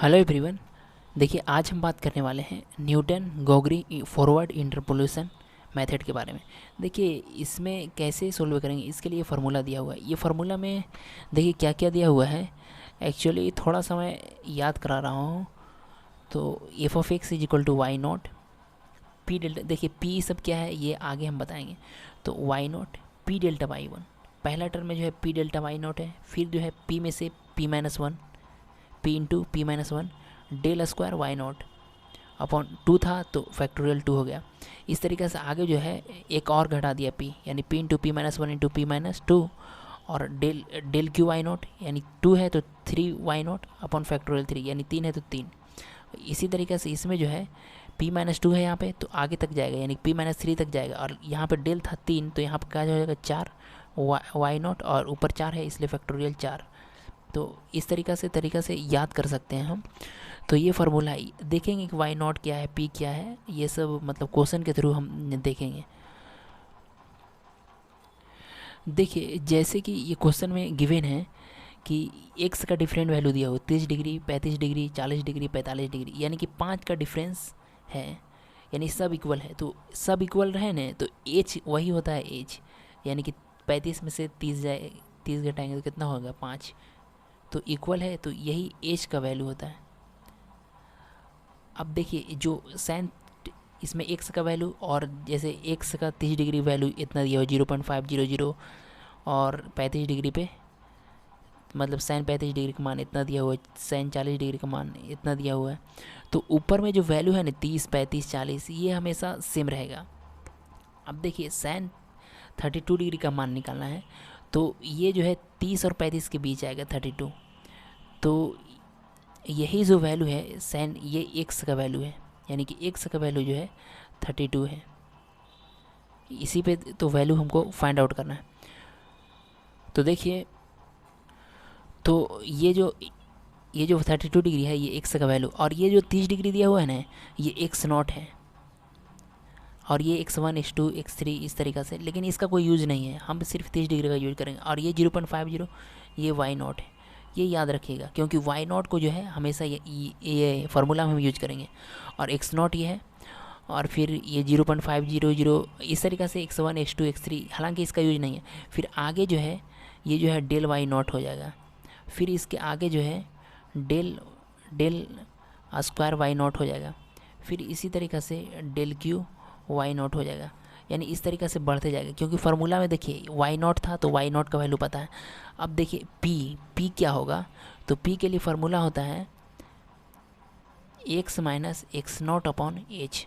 Hello everyone. देखिए आज हम बात करने वाले हैं Newton Gogri forward interpolation method के बारे में। देखिए इसमें कैसे सोल्व करेंगे, इसके लिए फार्मूला दिया हुआ है। ये फार्मूला में देखिए क्या क्या दिया हुआ है। एक्चुअली थोड़ा सा मैं याद करा रहा हूँ। तो F of x is equal to y naught p delta. देखिए पी सब क्या है ये आगे हम बताएंगे। तो y naught p delta y one, पहला टर्म में जो है पी डेल्टा वाई नॉट है। फिर जो है पी में से p minus one, p into P minus one del square y naught upon two था तो फैक्टोरियल टू हो गया। इस तरीके से आगे जो है एक और घटा दिया पी, यानी P into P minus one into P minus two, और del del Q Y naught, यानी टू है तो three Y naught upon factorial three, यानी तीन है तो तीन। इसी तरीके से इसमें जो है पी माइनस टू है यहाँ पे तो आगे तक जाएगा, यानी पी माइनस थ्री तक जाएगा। और यहाँ पे डेल था तीन तो यहाँ पर क्या हो जाएगा चार वाई नॉट, और ऊपर चार है इसलिए फैक्टोरियल चार। तो इस तरीका से याद कर सकते हैं हम। तो ये फार्मूला देखेंगे कि वाई नॉट क्या है, पी क्या है, ये सब मतलब क्वेश्चन के थ्रू हम देखेंगे। देखिए जैसे कि ये क्वेश्चन में गिवन है कि एक्स का डिफरेंट वैल्यू दिया हो 30 डिग्री, 35 डिग्री, 40 डिग्री, 45 डिग्री, यानी कि 5 का डिफरेंस है, यानी सब इक्वल है। तो सब इक्वल रहे ना तो एच वही होता है एच, यानी कि 35 में से 30 जाए, 30 घटाएंगे तो कितना होगा 5, तो इक्वल है, तो यही एच का वैल्यू होता है। अब देखिए जो साइन इसमें एक्स का वैल्यू, और जैसे एक्स का 30 डिग्री वैल्यू इतना दिया हुआ 0.500, और 35 डिग्री पे मतलब साइन 35 डिग्री का मान इतना दिया हुआ है, साइन 40 डिग्री का मान इतना दिया हुआ है। तो ऊपर में जो वैल्यू है ना 30, 35, 40, ये हमेशा सेम रहेगा। अब देखिए साइन 32 डिग्री का मान निकालना है, तो ये जो है 30 और 35 के बीच आएगा 32। तो यही जो वैल्यू है साइन, ये एक्स का वैल्यू है, यानी कि एक्स का वैल्यू जो है 32 है। इसी पे तो वैल्यू हमको फाइंड आउट करना है। तो देखिए, तो ये जो 32 डिग्री है ये एक्स का वैल्यू, और ये जो 30 डिग्री दिया हुआ है ना ये एक्स नॉट है, और ये x1 x2 x3 इस तरीक़ा से, लेकिन इसका कोई यूज़ नहीं है, हम सिर्फ 30 डिग्री का यूज़ करेंगे। और ये 0.50 ये वाई नॉट है, ये याद रखिएगा, क्योंकि वाई नॉट को जो है हमेशा ये फार्मूला में हम यूज करेंगे। और एक्स नॉट ये है, और फिर ये 0.500 इस तरीक़ा से x1 x2 x3, हालांकि इसका यूज नहीं है। फिर आगे जो है ये जो है डेल वाई नॉट हो जाएगा। फिर इसके आगे जो है del del square y naught हो जाएगा। फिर इसी तरीक़ा से डेल क्यू वाई नॉट हो जाएगा, यानी इस तरीक़े से बढ़ते जाएगा। क्योंकि फार्मूला में देखिए वाई नॉट था तो वाई नॉट का वैल्यू पता है। अब देखिए पी क्या होगा, तो पी के लिए फार्मूला होता है x minus x not upon H.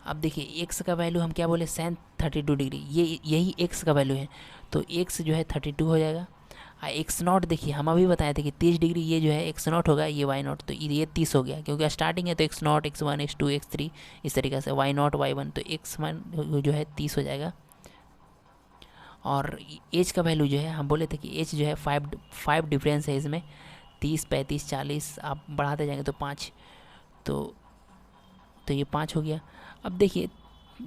अब देखिए एक्स का वैल्यू हम क्या बोले, साइन 32 डिग्री, यही एक्स का वैल्यू है, तो एक्स जो है 32 हो जाएगा। एक्स नॉट देखिए हम अभी बताए थे कि 30 डिग्री, ये जो है एक्स नॉट होगा, ये वाई नॉट, तो ये 30 हो गया, क्योंकि स्टार्टिंग है तो x not x1 x2 x3 इस तरीक़े से, वाई नॉट वाई वन, तो एक्स वन जो है 30 हो जाएगा। और एच का वैल्यू जो है हम बोले थे कि एच जो है फाइव डिफरेंस है इसमें, 30, 35, 40, आप बढ़ाते जाएंगे तो 5, तो ये 5 हो गया। अब देखिए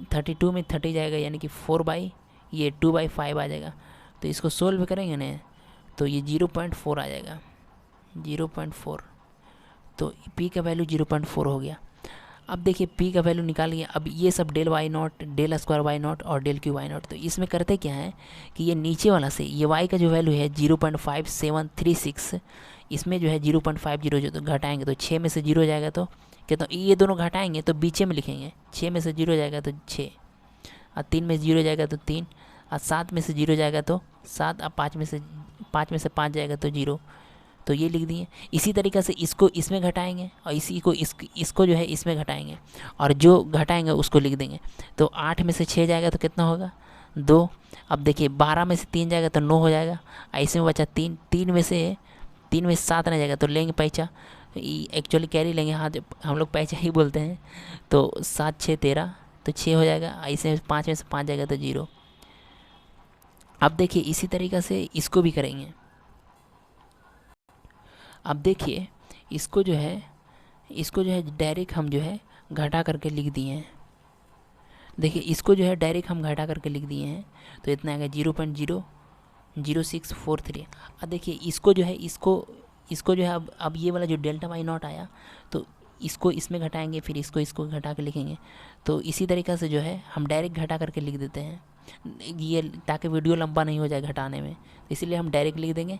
32 में 30 जाएगा, यानी कि 4 ये 2/5 आ जाएगा। तो इसको सोल्व करेंगे ना तो ये 0.4 आ जाएगा, 0.4। तो p का वैल्यू 0.4 हो गया। अब देखिए p का वैल्यू निकाल लिया। अब ये सब del y naught, del square y naught और डेल क्यू वाई नॉट, तो इसमें करते क्या है कि ये नीचे वाला से ये y का जो वैल्यू है 0.5736, इसमें जो है 0.50 जो तो घटाएंगे तो 6 में से 0 जाएगा, तो कहता हूँ ये दोनों घटाएंगे तो बीचे में लिखेंगे, 6 में से 0 जाएगा तो 6, और 3 में से 0 जाएगा तो 3, और 7 में से 0 जाएगा तो 7, और 5 में से 5 जाएगा तो 0, तो ये लिख दिए। इसी तरीक़े से इसको इसमें घटाएंगे, और इसको जो है इसमें घटाएंगे, और जो घटाएंगे उसको लिख देंगे। तो 8 में से 6 जाएगा तो कितना होगा 2। अब देखिए 12 में से 3 जाएगा तो 9 हो जाएगा, और इसमें बचा 3, 3 में से 7 ना जाएगा तो लेंगे पैचा, एक्चुअली कैरी लेंगे, हाँ हम लोग पैचा ही बोलते हैं। तो 7 6 13, तो 6 हो जाएगा, इसमें 5 में से 5 जाएगा तो 0। अब देखिए इसी तरीक़े से इसको भी करेंगे। अब देखिए इसको जो है डायरेक्ट हम जो है घटा करके लिख दिए हैं। देखिए इसको जो है डायरेक्ट हम घटा करके लिख दिए हैं, तो इतना आएगा 0.00643। अब देखिए इसको जो है इसको जो है अब ये वाला जो डेल्टा वाई नॉट आया तो इसको इसमें घटाएंगे, फिर इसको घटा के लिखेंगे। तो इसी तरीक़ा से जो है हम डायरेक्ट घटा करके लिख देते हैं, ये ताकि वीडियो लंबा नहीं हो जाए घटाने में, तो इसीलिए हम डायरेक्ट लिख देंगे।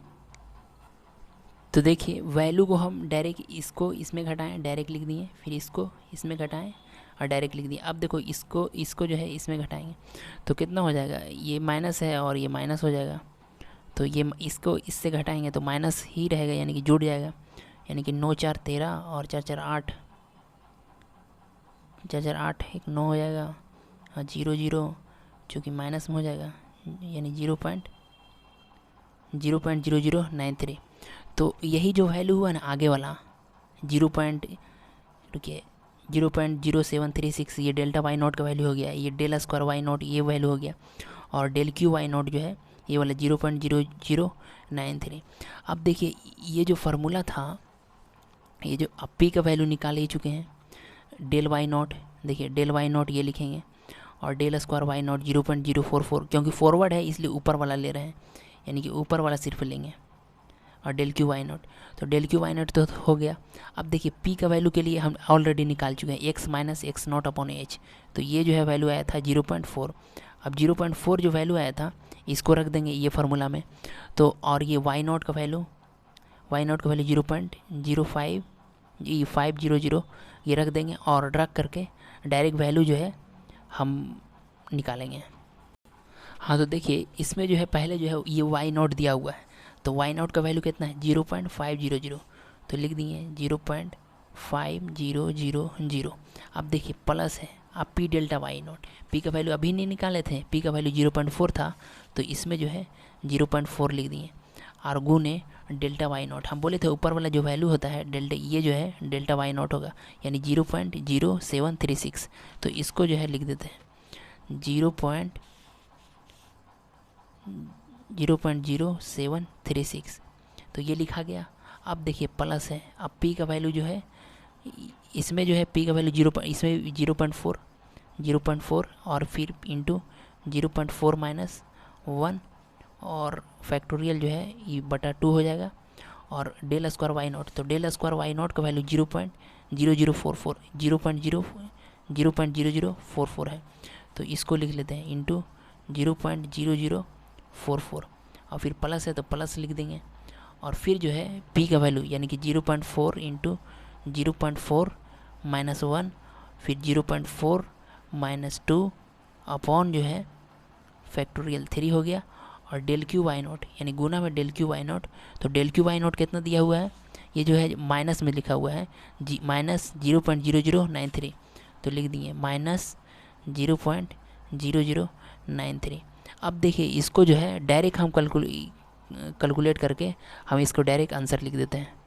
तो देखिए वैल्यू को हम डायरेक्ट इसको इसमें घटाएं, डायरेक्ट लिख दिए, फिर इसको इसमें घटाएं और डायरेक्ट लिख दिए। अब देखो इसको जो है इसमें घटाएंगे तो कितना हो जाएगा, ये माइनस है और ये माइनस हो जाएगा, तो ये इसको इससे घटाएंगे तो माइनस ही रहेगा, यानी कि जुड़ जाएगा। यानी कि 9 4 13 और 4 4 8, 4 4 8 एक 9 हो जाएगा और 0 0 चूँकि माइनस में हो जाएगा, यानी 0.0093। तो यही जो वैल्यू हुआ ना आगे वाला 0.0736, ये डेल्टा वाई नॉट का वैल्यू हो गया, ये डेल स्क्वायर वाई नॉट ये वैल्यू हो गया, और डेल क्यू वाई नॉट जो है ये वाला 0.0093। अब देखिए ये जो फार्मूला था, ये जो अब पी का वैल्यू निकाल ही चुके हैं, डेल वाई नॉट, देखिए डेल वाई नॉट ये लिखेंगे और डेल स्क्वायर वाई नॉट 0.044, क्योंकि फॉरवर्ड है इसलिए ऊपर वाला ले रहे हैं, यानी कि ऊपर वाला सिर्फ लेंगे, और डेल क्यू वाई नॉट, तो डेल क्यू वाई नॉट तो हो गया। अब देखिए पी का वैल्यू के लिए हम ऑलरेडी निकाल चुके हैं x minus x not upon H, तो ये जो है वैल्यू आया था 0.4। अब 0.4 जो वैल्यू आया था इसको रख देंगे ये फार्मूला में, तो और ये वाई नॉट का वैल्यू 0.0500 ये रख देंगे, और रख करके डायरेक्ट वैल्यू जो है हम निकालेंगे। हाँ तो देखिए इसमें जो है पहले जो है ये वाई नॉट दिया हुआ है, तो वाई नॉट का वैल्यू कितना है 0.500, तो लिख दिए 0.5000। अब देखिए प्लस है, अब p delta y naught, p का वैल्यू अभी नहीं निकाले थे, पी का वैल्यू 0.4 था, तो इसमें जो है 0.4 लिख दिए, और गुने डेल्टा वाई नॉट, हम बोले थे ऊपर वाला जो वैल्यू होता है डेल्टा, ये जो है डेल्टा वाई नॉट होगा, यानी 0.0736, तो इसको जो है लिख देते हैं 0.0736, तो ये लिखा गया। अब देखिए प्लस है, अब पी का वैल्यू जो है इसमें जो है पी का वैल्यू इसमें 0.4 और फिर इंटू 0.4 माइनस 1 और फैक्टोरियल जो है ये बटा 2 हो जाएगा, और डेल स्क्वायर वाई नॉट, तो डेल स्क्वायर वाई नॉट का वैल्यू 0.0044 है, तो इसको लिख लेते हैं इंटू 0.0044, और फिर प्लस है तो प्लस लिख देंगे, और फिर जो है पी का वैल्यू यानी कि 0.4 इंटू 0.4 माइनस 1, फिर 0.4 माइनस 2 अपॉन जो है फैक्टोरियल 3 हो गया, और डेल क्यू वाई नॉट यानी गुना में डेल क्यू वाई नॉट, तो डेल क्यू वाई नॉट कितना दिया हुआ है, ये जो है माइनस में लिखा हुआ है माइनस 0.0093, तो लिख दिए माइनस 0.0093। अब देखिए इसको जो है डायरेक्ट हम कैलकुलेट करके हम इसको डायरेक्ट आंसर लिख देते हैं।